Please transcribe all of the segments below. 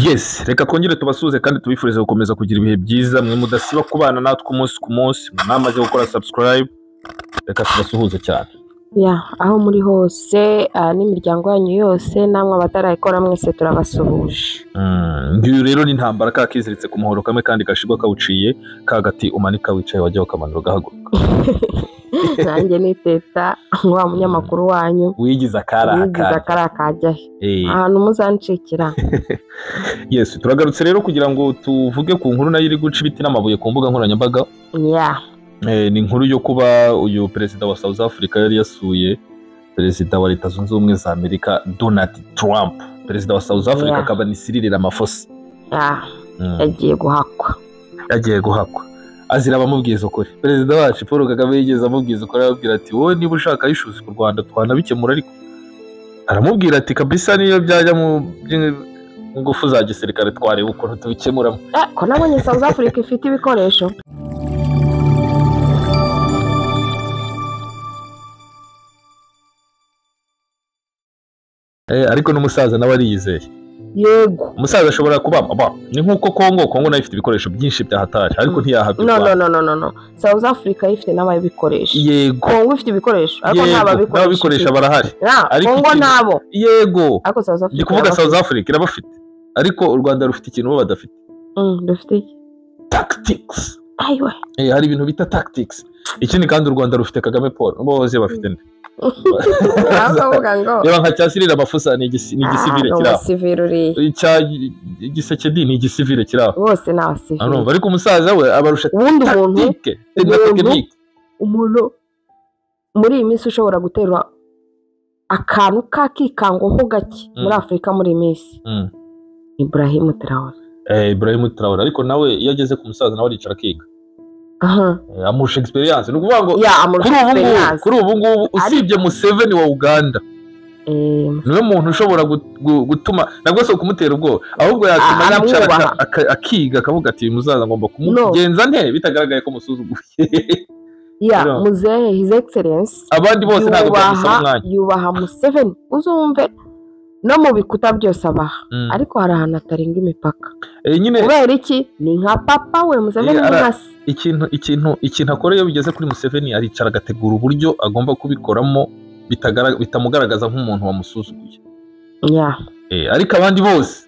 Yes, reka twongere tubasuze kandi tubifurize gukomeza kugira ibihe byiza mwe mudasiba kubana natwe umunsi ku munsi mwamaze gukora subscribe reka tubasuhuze cyane. Aho muri hose n'imiryango yanyu yose namwe abatarayikora mwese turabasuhuje. Ngiyo rero ni ntambara kakiziritse ku muhoro kamwe kandi gashigwa kawuciye kagati umanika wicaye wajya ukamanura gahaguruka. Nanjye niteta wa munyamakuru wanyu wigiza akara kajya ahantu muzancikira. Yes, turagarutse rero kugira ngo tuvuge ku nkuru nayo iri guca ibiti n'amabuye ku mbuga nkoranyambaga. Ni inkuru yo kuba uyu perezida wa South Africa yari yasuye perezida wa Leta Zunze Ubumwe za Amerika Donald Trump. Perezida wa South Africa akaba ni Cyril Ramaphosa. Yagiye guhakwa azira abamubwiza ukuri. Perezida wacu Paul Kagame yigeze amubwiza ukuri arabwira ati wowe niba ushaka issues ku Rwanda twanabikemura, ariko aramubwira ati kabisa niyo byajya mu ngufu za gisirikare twareba ukuntu tubikemuramo. Ko nabonye South Africa ifite ibikoresho. Ariko n'umusaza nawe ariyizeye. Yego, umusaza ashobora kuba ni nkuko Kongo nayo ifite ibikoresho byinshi bya hatari ariko ntiyahabirwa. No. South Africa ifite n'ababikoresha. Yego, Kongo ifite ibikoresho ariko n'ababikoresha barahari. Kongo nabo. Yego, ariko South Africa kuvuga South Africa irabafite ariko u Rwanda rufite ikintu bo badafite. Dufite tactics. Aywa. Hari ibintu bita tactics. Ikindi kandi u Rwanda rufite Kagame Paul bose bafite nde. Yaba nka cyasirira Ramaphosa ni igisivile kiraho. Igiseke ni igisivile kiraho. Bose ni abasivile. Ariko umusaza we abarusha tactique. Umuntu muri iyi minsi ushobora guterwa akantu kakikangoho gake muri Afrika muri iyi minsi. Ibrahim Traoré. Ariko nawe iyo ageze ku musaza nawe aricara akiga. Amurusha experience. Ni ukuvuga ngo kuri ubu ngubu usibye Museveni wa Uganda niwe muntu ushobora gutuma nabwo so kumutera ubwoba, ahubwo yatuma yicara akiga akavuga ati muzaza ngomba kumugenza nte bitagaragaye ko musuzuguye. Muzehe His Excellence abandi bose ntabwo bamusaba umwanya. Yubaha Museveni uzumve no mu bikuta byose abaha, ariko hari ahantu atarenga imipaka. Nyine kubera iki ni nka papa we Museveni n'asi. Ikintu akora iyo bigeze kuri Museveni aricara agategura uburyo agomba kubikoramo bitamugaragaza nk'umuntu wamusuzuguye. Ariko abandi bose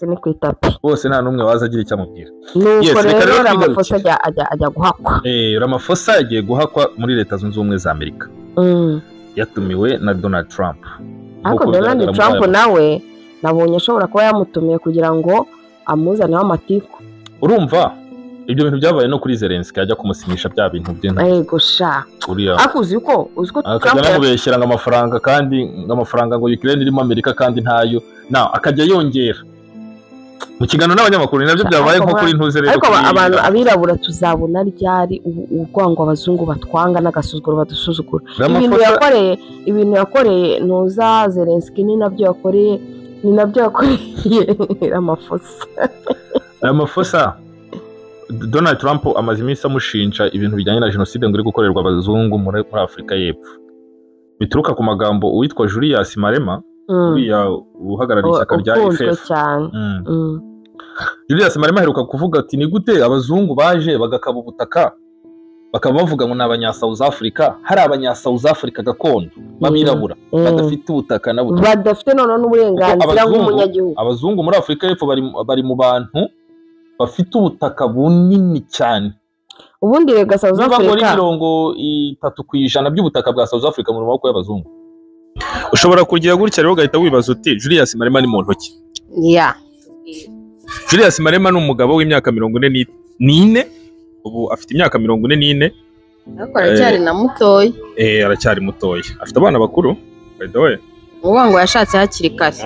ni ku itapi. Bose nta n'umwe waza agira icyo amubwira. Nuko rero Ramaphosa ajya guhakwa. Ramaphosa yagiye guhakwa muri Leta Zunze Ubumwe za Amerika. Yatumiwe na Donald Trump. Ariko Donald Trump nawe nabonye ashobora kuba yamutumiye kugira ngo amuzaneho amatiku. Urumva ibyo bintu byabaye no kuri Zelensky ajya kumusinyisha bya bintu bye. Yego sha. Akuzi ko Trump yamubeshyira amafaranga kandi amafaranga ngo Ukraine irimo Amerika kandi ntayo. Akajya yongera. Mu kiganiro n'abanyamakuru nabyo byabaye nko kuri ntuze rero. Ariko abantu abirabura tuzabona ryari urwango abazungu batwanga n'agasuzuguro badusuzugura. Ibintu yakoreye ntuza Zelensky ni nabyo yakoreye Ramaphosa. Donald Trump amaze iminsi amushinja ibintu bijyanye na jenoside ngo iri gukorerwa abazungu muri Afrika y'Epfo. Bituruka ku magambo uwitwa Julius Malema uhagarariye ishyaka rya FF. Julius Malema aheruka kuvuga ati ni gute abazungu baje bagakaba ubutaka bakaba bavuga ngo n'abanya South Africa, hari abanya South Africa gakondo babirabura badafite ubutaka na buto, badafite none n'uburenganzira nk'umunyagihugu. Abazungu muri Afrika y'Epfo bari mu bantu bafite ubutaka bunini cyane. Ubundi rega South Africa ni 30% by'ubutaka bwa South Africa mu maboko y'abazungu. Ushobora kugira gutya rero ugahita wibaza uti Julius Malema ni mu ntoki. Julius Malema ni umugabo w'imyaka 44. Ubu afite imyaka 44. Ariko aracyari na mutoya. Aracyari mutoya. Afite abana bakuru by the way. Uvuga ngo yashatse hakiri kare.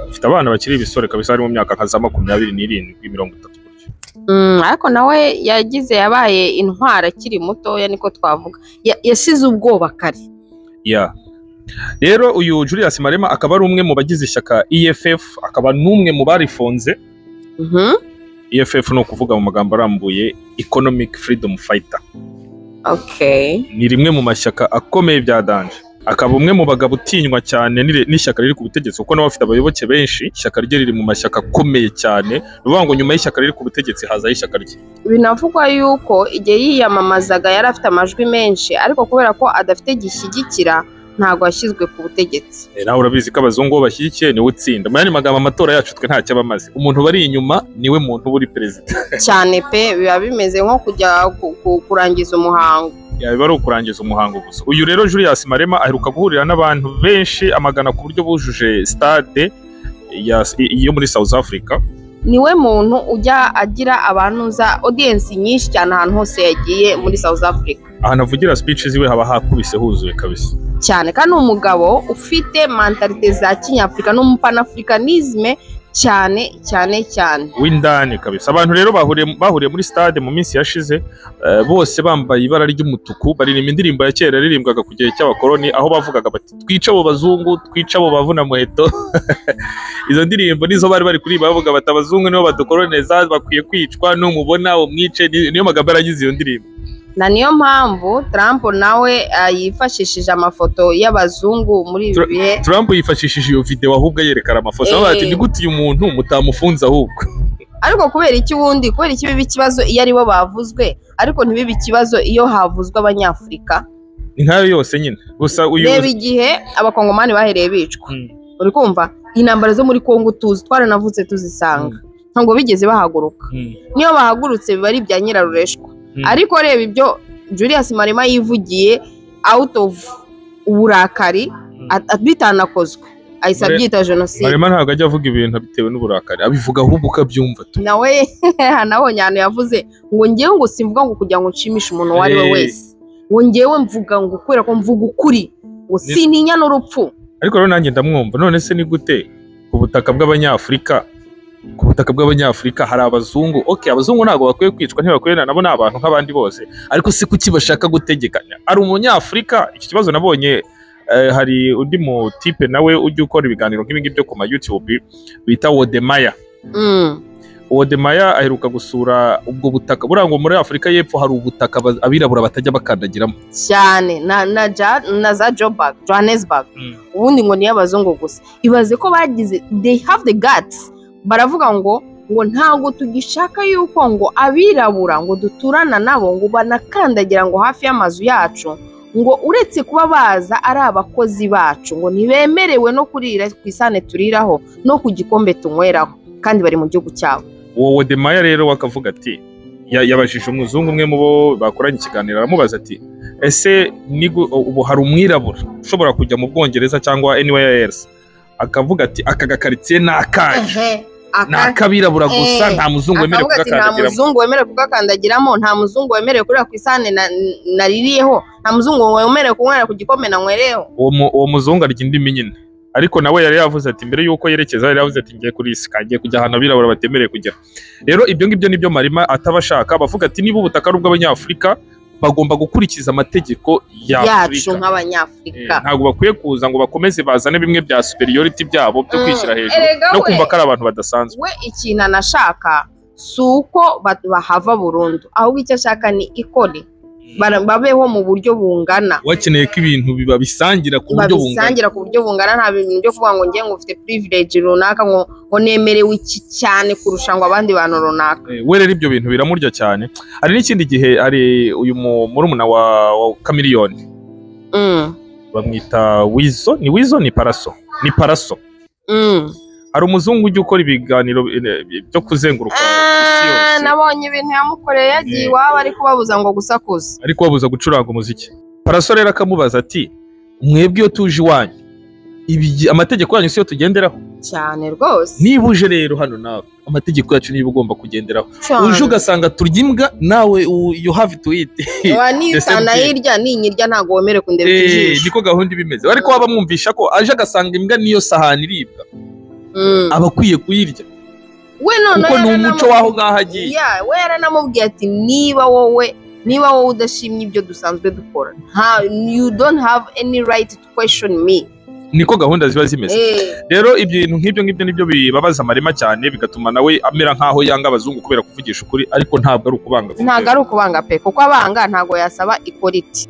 Afite abana bakiri ibisore kabisa ari mu myaka nka za 27 30 gutyo. Ariko nawe yabaye intwara akiri mutoya niko twavuga. Yasize ubwoba kare. Rero uyu Julius Malema akaba ari umwe mu bagize ishyaka EFF, akaba n'umwe mu barifonze. EFF no kuvuga mu magambo arambuye Economic Freedom Fighter. Okay. Ni rimwe mu mashyaka akomeye bya danje. akaba umwe mu bagabo utinywa cyane n'ishyaka riri ku butegetsi kuko nawe afite abayoboke benshi. Ishyaka rye riri mu mashyaka akomeye cyane, bivuga ngo nyuma y'ishyaka riri ku butegetsi hazaho ishyaka rye. Binavugwa yuko igihe yiyamamazaga yari afite amajwi menshi, ariko kubera ko adafite gishyigikira ntabwo yashyizwe ku butegetsi. Nawe urabizi ko abazungu bashyigikiye niwe utsinda. Mu yandi magambo, amatora yacu twe ntacyo abamaze, umuntu bari inyuma niwe muntu uri perezida cyane pe. Biba bimeze nko kujya kurangiza umuhango. Biba ari ukurangiza umuhango gusa. Uyu rero Julius Malema aheruka guhurira n'abantu benshi amagana ku buryo bujuje stade yo muri South Africa. Niwe muntu ujya agira abantuza audience nyinshi cyane ahantu hose yagiye muri South Africa. Aha navugira speech ziwe haba hakubise huzuye kabisa cyane, kandi umugabo ufite mentalite za Kinyafrika n'umupanafricanisme cyane cyane cyane w'indani kabisa. Abantu rero bahuriye muri stade mu minsi yashize, bose bambaye ibara ry'umutuku, baririmba indirimbo ya kera yaririmbwaga ku gihe cy'abakoloni, aho bavugaga bati twica abo bazungu, twica abo bavuna muheto. Izo ndirimbo nizo bari kuririmba bavuga bati abazungu nibo badukoloneza, bakwiye kwicwa, numubona umwice. Niyo magambo yaragize iyo ndirimbo. Na niyo mpamvu Trump nawe yifashishije amafoto y'abazungu muri ibi bihe. Trump yifashishije iyo video ahubwo yerekana amafoto, bati ni gute uyu muntu mutamufunza ahubwo. Ariko kubera iki wundi, kubera iki biba ikibazo iyo ari bo bavuzwe, ariko ntibibe ikibazo iyo havuzwe Abanyafrika? Ni nkayo yose nyine. Gusa uyu reba igihe abakongomani bahereye bicwa, uri kumva intambara zo muri Kongo twaranavutse tuzisanga, ntabwo bigeze bahaguruka. Niyo bahagurutse biba ari ibya nyirarureshwa. Ariko reba ibyo Julius Malema yivugiye out of uburakari, bitanakozwe ahise abyita jenoside. Malema ntabwo ajya avuga ibintu bitewe n'uburakari, abivuga ahubwo ukabyumva tu. Nawe nabonye ahantu yavuze ngo ngewe ngo simvuga ngo kugira ngo nshimishe umuntu uwo ari we wese, ngo ngewe mvuga ngo kubera ko mvuga ukuri, ngo sintinya n'urupfu. Ariko rero nanjye ndamwumva. None se ni gute ku butaka bw'Abanyafrika hari abazungu? Okay, abazungu ntabwo bakwiye kwicwa, ntibakwiye, nabo ni abantu nk'abandi bose, ariko si kuki bashaka gutegekanya? Ari umunyafrika. Iki kibazo nabonye hari undi mu type nawe ujya ukora ibiganiro nk'ibingi byo ku ma YouTube bita Wodemaya. Wodemaya aheruka gusura ubwo butaka. Buriya ngo muri Afurika y'Epfo hari ubutaka abirabura batajya bakandagiramo cyane, na za Johannesburg. Ubundi ngo ni abazungu gusa. Ibaze ko bagize, they have the guts, baravuga ngo ntago tugishaka yuko ngo abirabura ngo duturana nabo ngo banakandagira ngo hafi y'amazu yacu, ngo uretse kuba baza ari abakozi bacu, ngo ntibemerewe no kurira ku isane turiraho no ku gikombe tunyweraho, kandi bari mu gihugu cyabo. Wowe Demaya rero wakavuga ati, yabajije umuzungu umwe mu bo bakoranye ikiganiro, aramubaza ati ese ubu hari umwirabura ushobora kujya mu Bwongereza cyangwa anywhere else? Akavuga ati aka gakaritsiye ni akaje, ni akabirabura gusa, nta muzungu wemerewe kugakandagiramo. Nta muzungu wemerewe kugakandagiramo, nta muzungu wemerewe kurira ku isane naririyeho, nta muzungu wemerewe kunywera ku gikombe nanywereho. Uwo muzungu arya indimi nyine. Ariko nawe yari yavuze ati mbere yuko yerekeza yari yavuze ati ngiye kuri isika, ngiye kujya ahantu abirabura batemerewe kugera. Rero ibyo ngibyo nibyo Malema atabashaka. Bavuga ati niba ubutaka ari ubw'Abanyafurika bagomba gukurikiza amategeko yacu nk'Abanyafurika. Ntabwo bakwiye kuza ngo bakomeze bazane bimwe bya superiority byabo byo kwishyira hejuru no kumva ko ari abantu badasanzwe. We ikintu anashaka si uko bahava burundu, ahubwo icyo ashaka ni ikoni, babeho mu buryo bungana. Wakeneye ko ibintu biba bisangira ku buryo bungana, nta bintu byo kuvuga ngo ngiye ngo ufite privilege runaka ngo nemerewe iki cyane kurusha ngo abandi bantu runaka. We rero ibyo bintu biramurya cyane. Hari n'ikindi gihe ari uyu murumuna wa Chameleone, bamwita Wizo, ni Wizo ni Paraso, ni Paraso. Hari umuzungu ujya ukora ibiganiro byo kuzenguruka isi yose. Nabonye ibintu yamukoreye, yagiye iwabo ari kubabuza ngo gusakuza, ari kubabuza gucuranga umuziki. Paraso rero akamubaza ati mwebwe iyo tuje iwanyu amategeko yanyu siyo tugenderaho cyane rwose. Niba uje rero hano nawe amategeko yacu niba ugomba kugenderaho, uje ugasanga turya imbwa nawe you have to eat. Nisana hirya ninyirya ntago wemere kundeba ijisho. Niko gahunda ibimeze. Ariko waba mwumvisha ko aje agasanga imbwa niyo sahani iribwa, abakwiye kuyirya. We none kuko ni umuco waho ngaho agiye. We yaranamubwiye ati niba wowe udashimye ibyo dusanzwe dukora, you don't have any right to question me. Niko gahunda ziba zimeze. Rero ibintu nk'ibyo nibyo bibabaza Malema cyane, bigatuma nawe amera nkaho yanga abazungu kubera kuvugisha ukuri, ariko ntabwo ari ukubanga. Ntabwo ari ukubanga pe, kuko abanga ntago yasaba equality.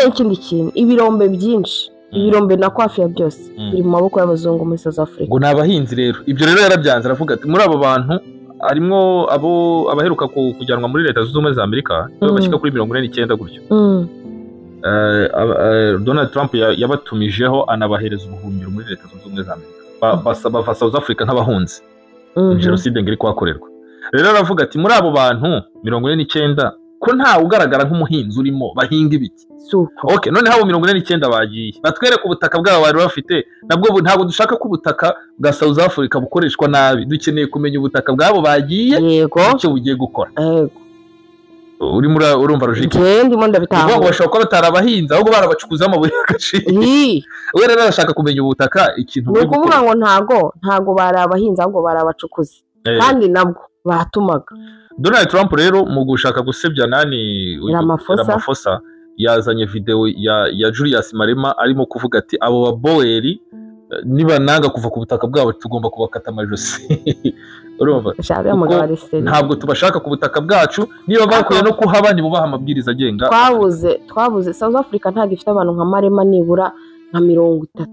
Ikindi kintu, ibirombe byinshi ibirombe na kwafi ya byose biri mu maboko y'abazungu muri South Africa. Ngo nabahinzi rero ibyo rero yarabyanze aravuga ati muri abo bantu harimo abaheruka kujyanwa muri leta z'ubumwe za Amerika bashyika kuri 49 gutyo. Donald Trump yabatumijeho anabahereza ubuhungiro muri leta z'ubumwe za Amerika basaba South Africa nk'abahunzi jenoside ngiri kwakorerwa. Rero aravuga ati muri abo bantu 49 ko nta ugaragara nk'umuhinzi urimo bahinga ibiki. Okay, none habo 49 bagiye batwereka ubutaka bwabo bari bafite nabwo ntabwo dushaka ko ubutaka bwa South Africa bukoreshwa nabi, dukeneye kumenya ubutaka bwabo bagiye icyo bugiye gukora. Uri urumva logique ndimo ndabitanga ngo bashaka ko batarabahinza ahubwo barabacukuza amabuye y'agaciro. We rero arashaka kumenya ubutaka ikintu bwo kuvuga ngo ntago barabahinza ahubwo barabacukuza kandi nabwo batumaga. Donald Trump rero mu gushaka gusebya Ramaphosa yazanye video ya Julius Malema arimo kuvuga ati abo baboeri niba nanga kuva ku butaka bwabo tugomba kubakata amajosi. Urumva ntabwo tubashaka ku butaka bwacu niba bakuye no kuhaba nibo baha amabwiriza agenga. Twabuze South Africa ntago ifite abantu nka Malema nibura nka 30.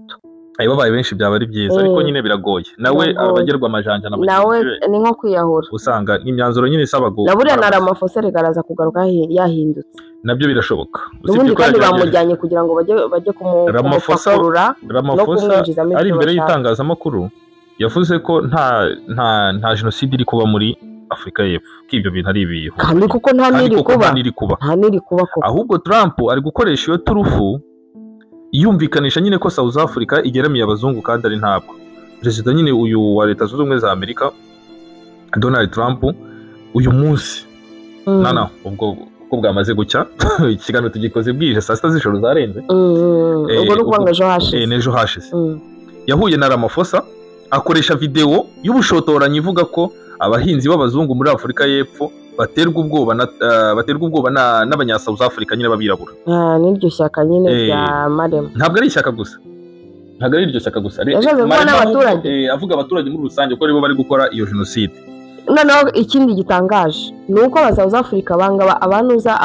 Babaye benshi byaba ari byiza ariko nyine biragoye nawe abagerwa amajanja nawe ni nko kwiyahura usanga n'imyanzuro nyine isabago naburiya na Ramaphosa regaraza kugaruka yahindutse nabyo birashoboka ubundi kandi bamujyanye kugira ngo bajye kumufakurura Ramaphosa ari imbere y'itangazamakuru yavuze ko nta jenoside iri kuba muri Afrika y'Epfo k'ibyo bintu ari ibiho kandi kuko nta niri kuba ahubwo Trump ari gukoresha iyo turufu yumvikanisha nyine ko South Africa igeramiye abazungu kandi ari ntabwo. Perezida nyine uyu wa leta zunze ubumwe za Amerika Donald Trump uyu munsi ubwo bwamaze gucya ikiganiro tugikoze bwije saa 7 z'ijoro zarenze ubwo n'ubwo ejo hashize yahuye na Ramaphosa akoresha video y'ubushotoranyi ivuga ko abahinzi b'abazungu muri Afrika y'Epfo baterwa ubwoba n'abanya South Africa nyine babirabura. N'iryo shyaka nyine rya Malema ntabwo ari ishyaka gusa ntabwo ari iryo shyaka gusa avuga abaturage muri rusange ko aribo bari gukora iyo jenoside. Noneho ikindi gitangaje ni uko aba South Africa banga abanuza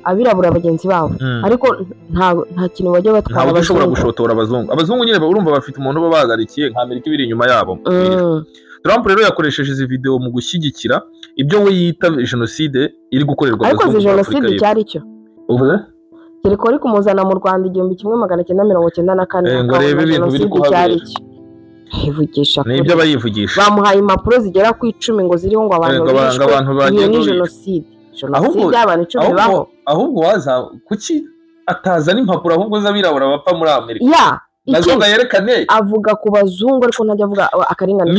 abirabura bagenzi babo ariko nta kintu bajya batwara abazungu bashobora gushotora abazungu nyine urumva bafite umuntu babahagarikiye nka Amerika ibiri inyuma yabo. Trump rero yakoresheje izi video mu gushyigikira ibyo we yita jenoside iri gukorerwa abazungu. Ariko jenoside cyari cyo kiriko ari kumuzana mu Rwanda 1994 ngo rebe ibintu biri kuhabera hivugisha n'ibyo abayivugisha bamuhaye impapuro zigera ku 10 ngo ziriho ngo abantu bagiye ni jenoside y'abantu 10 baho. Ahubwo waza kuki atazana impapuro ahubwo z'abirabura bapfa muri Amerika nazoga yerekane avuga ku bazungu ariko ntajya avuga akarengane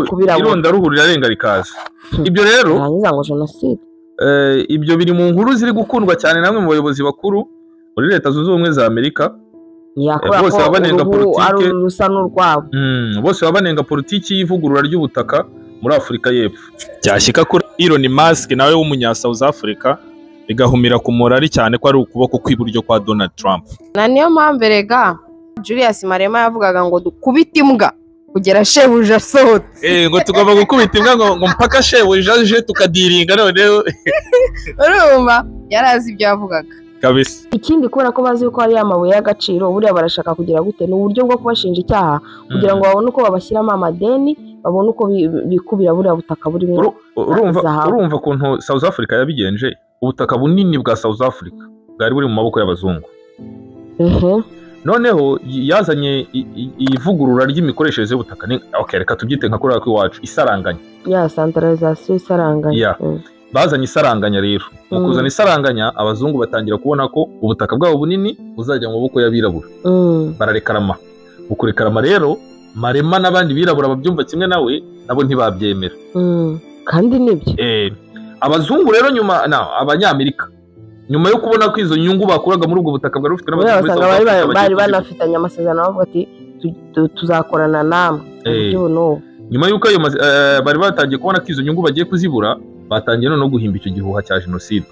kubirabura ironda ruhu rirarenga rikaza. Ibyo rero yanyiza ngo jenoside ibyo biri mu nkuru ziri gukundwa cyane namwe mu bayobozi bakuru muri leta zunze ubumwe za Amerika. Bose babanenga politike rusa n'urwabo bose babanenga politiki y'ivugurura ry'ubutaka muri Afrika y'Epfo. Cyashyika kuri Elon Musk nawe w'umunya South Africa igahumira ku morali cyane ko ari ukuboko kw'iburyo kwa Donald Trump. Na niyo mpamvu rega Julius Malema yavugaga ngo dukubita imbwa kugera shebuja asohotse. Ngo tugomba gukubita imbwa ngo mpaka shebuja aje tukadiringa none. Urumva yarazi ibyo yavugaga kabisa. Ikindi kubera ko bazi ko ari amabuye y'agaciro buriya barashaka kugira gute n'uburyo bwo kubashinja icyaha kugira ngo babone uko babashyiramo amadeni babone uko bikubira buriya butaka burimo. Urumva kuntu South Africa yabigenje ubutaka bunini bwa South Africa bwari buri mu maboko y'abazungu. Noneho yazanye ivugurura ry'imikoreshereze y'ubutaka. Okay, reka tubyite nka kuri iwacu isaranganya. Centralisation isaranganya. Bazanye isaranganya rero. Mu kuzana isaranganya abazungu batangira kubona ko ubutaka bwabo bunini buzajya mu maboko y'abirabura. Bararekarama. Ukurekarama rero Malema n'abandi birabura babyumva kimwe nawe nabo ntibabyemera. Kandi nibyo. Abazungu rero nyuma abanyamerika nyuma yo kubona ko izo nyungu bakuraga muri ubwo butaka bwari bufite n'abazungu bari banafitanye amasezerano bavuga ati tuzakorana namwe nyuma y'uko ayo bari batangiye kubona ko izo nyungu bagiye kuzibura batangiye no guhimba icyo gihuha cya jenoside.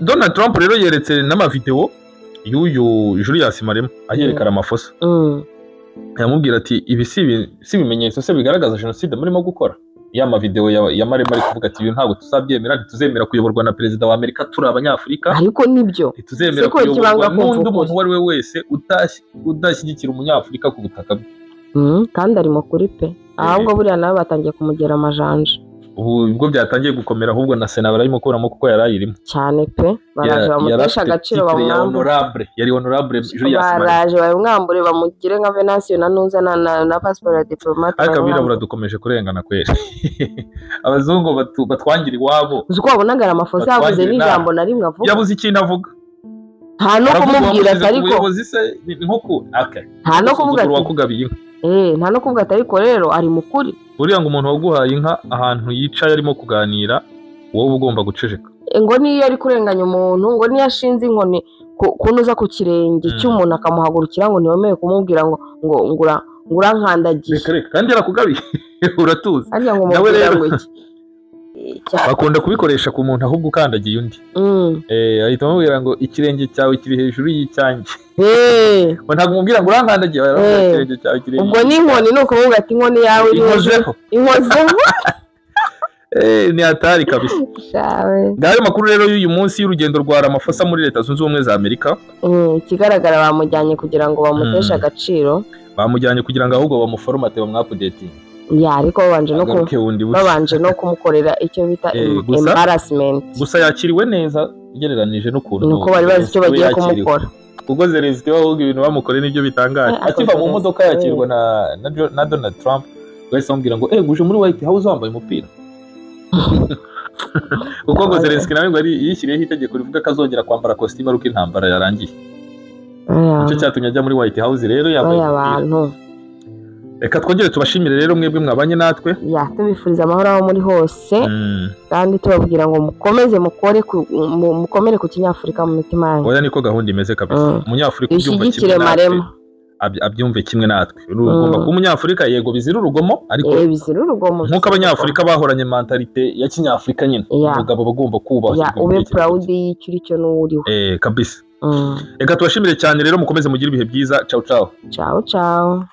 Donald Trump rero yeretse n'amavideo y'uyu Julius Malema ayerekana Ramaphosa yamubwira ati ibi si ibimenyetso se bigaragaza jenoside murimo gukora. ya mavideo ya Marema ari kuvuga ati ibi ntabwo tuzabyemera, ntituzemera kuyoborwa na perezida wa Amerika turi abanyafurika, ariko nibyo ntituzemera kuyoborwa n'undi muntu uwo ari we wese udashyigikira umunyafurika ku butaka bwe. kandi ari mukuri pe, ahubwo buriya nabo batangiye kumugera amajanja. Ubu ubwo byatangiye gukomera, ahubwo na Sena barayimo kuramo kuko yarayirimo cyane pe, baraje bamutesha agaciro, yari honorable Julius Malema, baraje bamwambure bamugire nka Venancio na Ntuza na passport ya diplomate. ariko abirabura dukomeje kurengana kwera. Abazungu batwangira iwabo, uzi ko wabonagara amafoto yavuze n'ijambo na rimwe avuga, yabuze ikintu avuga, nta no kumubwira ariko nta no kuvuga wakugabiye inka, nta no kuvuga ariko rero ari mukuri. buriya ngo umuntu waguhaye inka ahantu yicaye arimo kuganira, wowe ugomba guceceka. ngo niyo ari kurenganya umuntu, ngo niyo ashinze inkoni kunuza ku kirenge cy'umuntu akamuhagurukira, ngo ntiwemewe kumubwira ngo urankandagiye, kandi yarakugabiye uratuzi. nawe rero bakunda kubikoresha ku muntu ahubwo ukandagiye undi, ahita amubwira ngo ikirenge cyawe kiri hejuru y'icyanjye, ntabwo umubwira ngo urankandagiye, ikirenge cyawe kiri hejuru. ubwo n'inkoni ni ukuvuga ati inkoni yawe iri hejuru, inkozeho. ni hatari kabisa. Ngayo makuru rero y'uyu munsi y'urugendo rwa Ramaphosa muri Leta Zunze Ubumwe za Amerika. Ikigaragara bamujyanye kugira ngo bamuteshe agaciro, bamujyanye kugira ngo ahubwo bamuforomate bamwapudetinge. ariko babanje no kumukorera icyo bita embarrassment. Gusa yakiriwe neza ugereranije n'ukuntu nuko bari bazi icyo bagiye kumukora, ubwo Zelensky ahubwo ibintu bamukoreye nibyo bitangaje. Akiva mu modoka yakirwa na Donald Trump, bahise bamubwira ngo uje muri White House wambaye umupira. Kuko ngo Zelensky nawe ngo yishyiriyeho itegeko rivuga ko azongera kwambara kositimu aruko intambara yarangiye. Nicyo cyatumye ajya muri White House rero yambaye umupira. Reka twongere tubashimire rero mwebwe mwabanye natwe, tubifuriza amahoro aho muri hose, kandi tubabwira ngo mukomere ku kinyafurika mu mitima yanyu. Oya niko gahunda imeze kabisa. Umunyafurika ubyumva Marema abyumve kimwe natwe. Ugomba kuba umunyafurika, yego bizira urugomo, ariko bizira urugomo nkuko abanyafurika bahoranye mentalite ya kinyafurika nyine. Umugabo bagomba kubaha, ube proud y'icyo uri cyo n'uriwe kabisa. Reka tubashimire cyane rero, mukomeze mugire ibihe byiza. Ciao ciao. Ciao ciao.